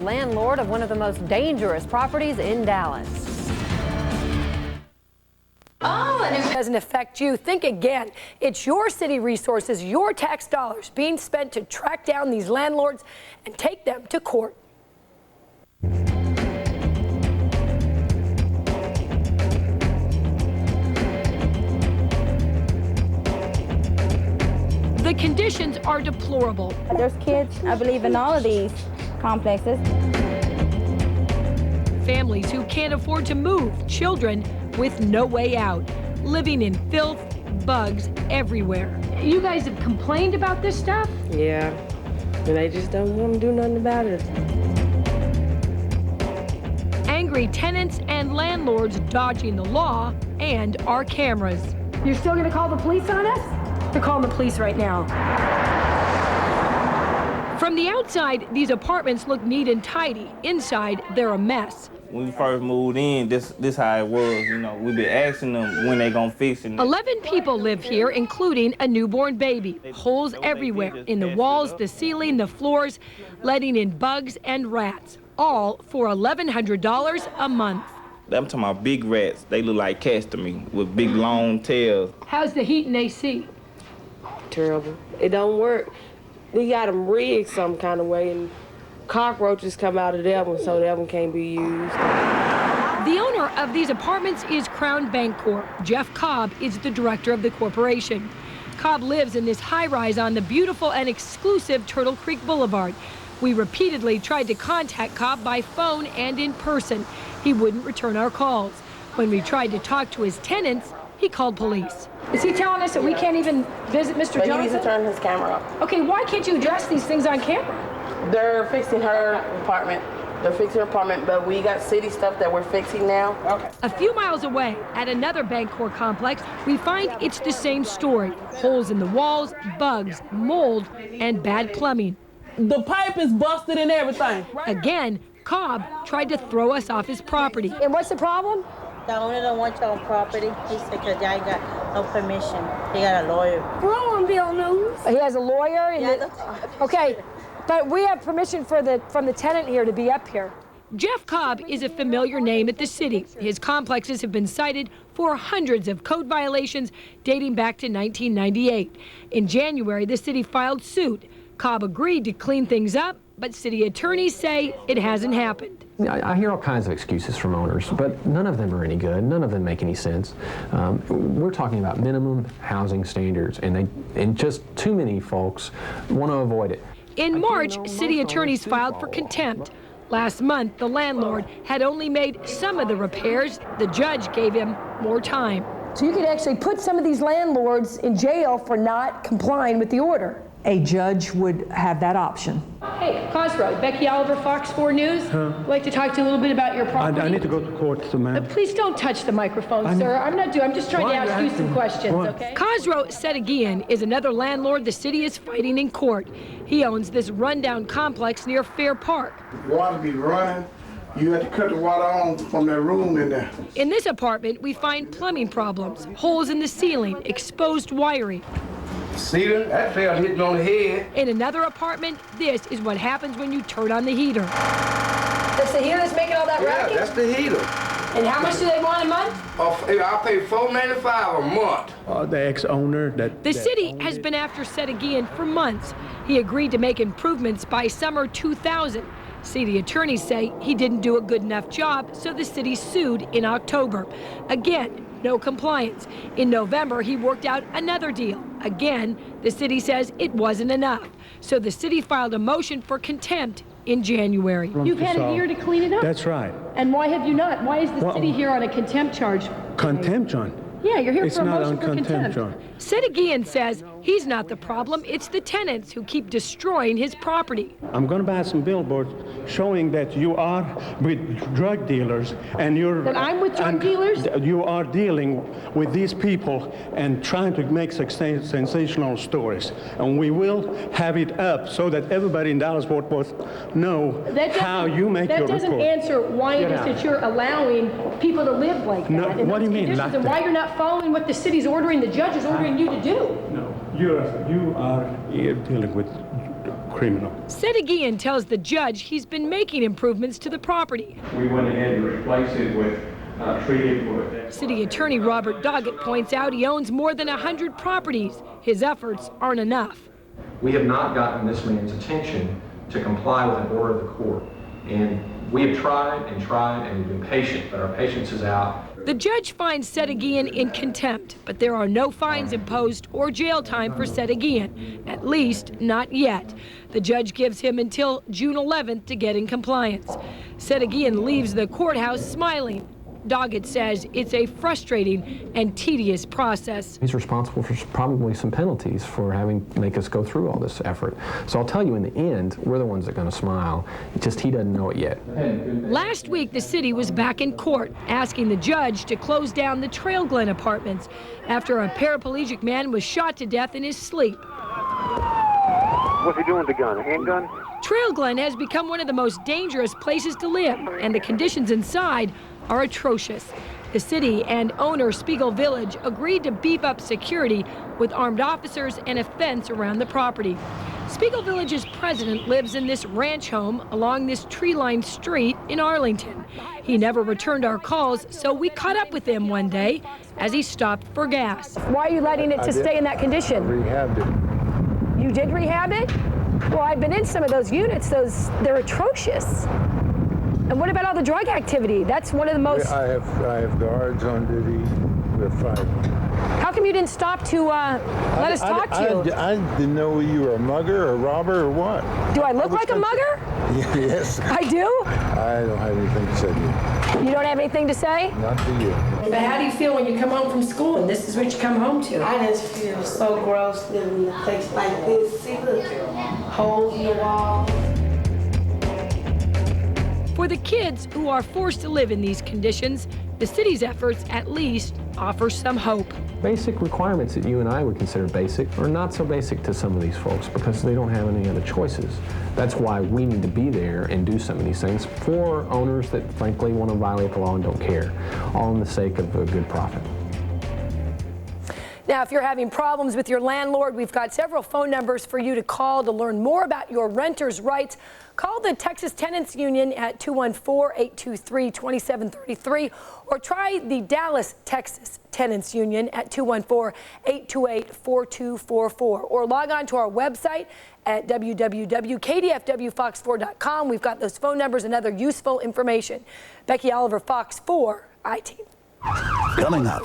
Landlord of one of the most dangerous properties in Dallas. Oh, and it doesn't affect you. Think again. It's your city resources, your tax dollars being spent to track down these landlords and take them to court. The conditions are deplorable. There's kids, I believe, in all of these complexes. Families who can't afford to move, children with no way out, living in filth, bugs everywhere. You guys have complained about this stuff? Yeah, and they just don't want to do nothing about it. Angry tenants and landlords dodging the law and our cameras. You're still gonna call the police on us? They're calling the police right now. From the outside, these apartments look neat and tidy. Inside, they're a mess. When we first moved in, this how it was, you know. We been asking them when they gonna fix it. 11 people live here, including a newborn baby. Holes everywhere, in the walls, the ceiling, the floors, letting in bugs and rats, all for $1,100 a month. I'm talking about big rats. They look like cats to me, with big long tails. How's the heat and AC? Terrible. It don't work. We got them rigged some kind of way, and cockroaches come out of that one, so that one can't be used. The owner of these apartments is Crown Bancorp. Jeff Cobb is the director of the corporation. Cobb lives in this high-rise on the beautiful and exclusive Turtle Creek Boulevard. We repeatedly tried to contact Cobb by phone and in person. He wouldn't return our calls. When we tried to talk to his tenants, he called police. Is he telling us that we can't even visit Mr. Johnson? He needs to turn his camera off. Okay, why can't you address these things on camera? They're fixing her apartment. They're fixing her apartment, but we got city stuff that we're fixing now. Okay. A few miles away, at another Bancorp complex, we find it's the same story. Holes in the walls, bugs, mold, and bad plumbing. The pipe is busted and everything. Again, Cobb tried to throw us off his property. And what's the problem? The owner don't want your own property. He said because I got no permission. He got a lawyer. We're on Bill News. He has a lawyer? Yeah, Okay, but we have permission from the tenant here to be up here. Jeff Cobb is a familiar name at the city. His complexes have been cited for hundreds of code violations dating back to 1998. In January, the city filed suit. Cobb agreed to clean things up, but city attorneys say it hasn't happened. I hear all kinds of excuses from owners, but none of them are any good. None of them make any sense. We're talking about minimum housing standards, and just too many folks want to avoid it. In March, city attorneys filed for contempt. Last month, the landlord had only made some of the repairs. The judge gave him more time. So you could actually put some of these landlords in jail for not complying with the order. A judge would have that option. Hey, Cosgrove, Becky Oliver, Fox 4 News. I'd like to talk to you a little bit about your property. I need to go to court, ma'am. Please don't touch the microphone, sir. I'm just trying to ask you some questions, okay? Cosgrove Setagian is another landlord the city is fighting in court. He owns this rundown complex near Fair Park. Water be running. You have to cut the water on from that room in there. In this apartment, we find plumbing problems, holes in the ceiling, exposed wiring. See them? That fell hitting on the head. In another apartment, this is what happens when you turn on the heater. That's the heater that's making all that racket? Yeah, that's the heater. And how much do they want a month? I pay $4.95 a month. The ex-owner The city has been after Setagian for months. He agreed to make improvements by summer 2000. City attorneys say he didn't do a good enough job, so the city sued in October. Again, no compliance. In November, he worked out another deal. Again, the city says it wasn't enough. So the city filed a motion for contempt in January. You've had a year to clean it up. That's right. And why have you not? Why is the city here on a contempt charge? Contempt, John? Yeah, you're here it's for a not motion on for contempt. John. Setagian says he's not the problem. It's the tenants who keep destroying his property. I'm going to buy some billboards showing that you are with drug dealers and you're... That I'm with drug dealers? You are dealing with these people and trying to make sensational stories. And we will have it up so that everybody in Dallas-Fort Worth know how you make your report. That doesn't answer why it is that you're allowing people to live like that. No, what do you mean? Like and why you're not following what the city's ordering, the judge is ordering you to do. No, you are dealing with criminal. Sedegian tells the judge he's been making improvements to the property. We went ahead and replaced it with treated wood. City Attorney Robert Doggett points out he owns more than 100 properties. His efforts aren't enough. We have not gotten this man's attention to comply with an order of the court. And we have tried and tried and we've been patient, but our patience is out. The judge finds Sedegian in contempt, but there are no fines imposed or jail time for Sedegian, at least not yet. The judge gives him until June 11th to get in compliance. Sedegian leaves the courthouse smiling. Doggett says it's a frustrating and tedious process. He's responsible for probably some penalties for having to make us go through all this effort. So I'll tell you, in the end, we're the ones that are going to smile. It's just he doesn't know it yet. Last week, the city was back in court asking the judge to close down the Trail Glen apartments after a paraplegic man was shot to death in his sleep. What's he doing with the gun? A handgun? Trail Glen has become one of the most dangerous places to live, and the conditions inside are atrocious. The city and owner Spiegel Village agreed to beef up security with armed officers and a fence around the property. Spiegel Village's president lives in this ranch home along this tree-lined street in Arlington. He never returned our calls, so we caught up with him one day as he stopped for gas. Why are you letting it to stay in that condition? Rehabbed it. You did rehab it? Well, I've been in some of those units. They're atrocious. And what about all the drug activity? That's one of the most... I have guards on duty. We have 5. How come you didn't stop to let us talk to you? I didn't know you were a mugger, a robber, or what. Do I look like a mugger? Yes. I do? I don't have anything to say to you. You don't have anything to say? Not to you. But how do you feel when you come home from school and this is what you come home to? I just feel so gross living in a place like this. See, look, holes in the wall. For the kids who are forced to live in these conditions, the city's efforts at least offer some hope. Basic requirements that you and I would consider basic are not so basic to some of these folks because they don't have any other choices. That's why we need to be there and do some of these things for owners that frankly want to violate the law and don't care, all in the sake of a good profit. Now, if you're having problems with your landlord, we've got several phone numbers for you to call to learn more about your renter's rights. Call the Texas Tenants Union at 214-823-2733 or try the Dallas, Texas Tenants Union at 214-828-4244 or log on to our website at www.kdfwfox4.com. We've got those phone numbers and other useful information. Becky Oliver, Fox 4 I-Team. Coming up,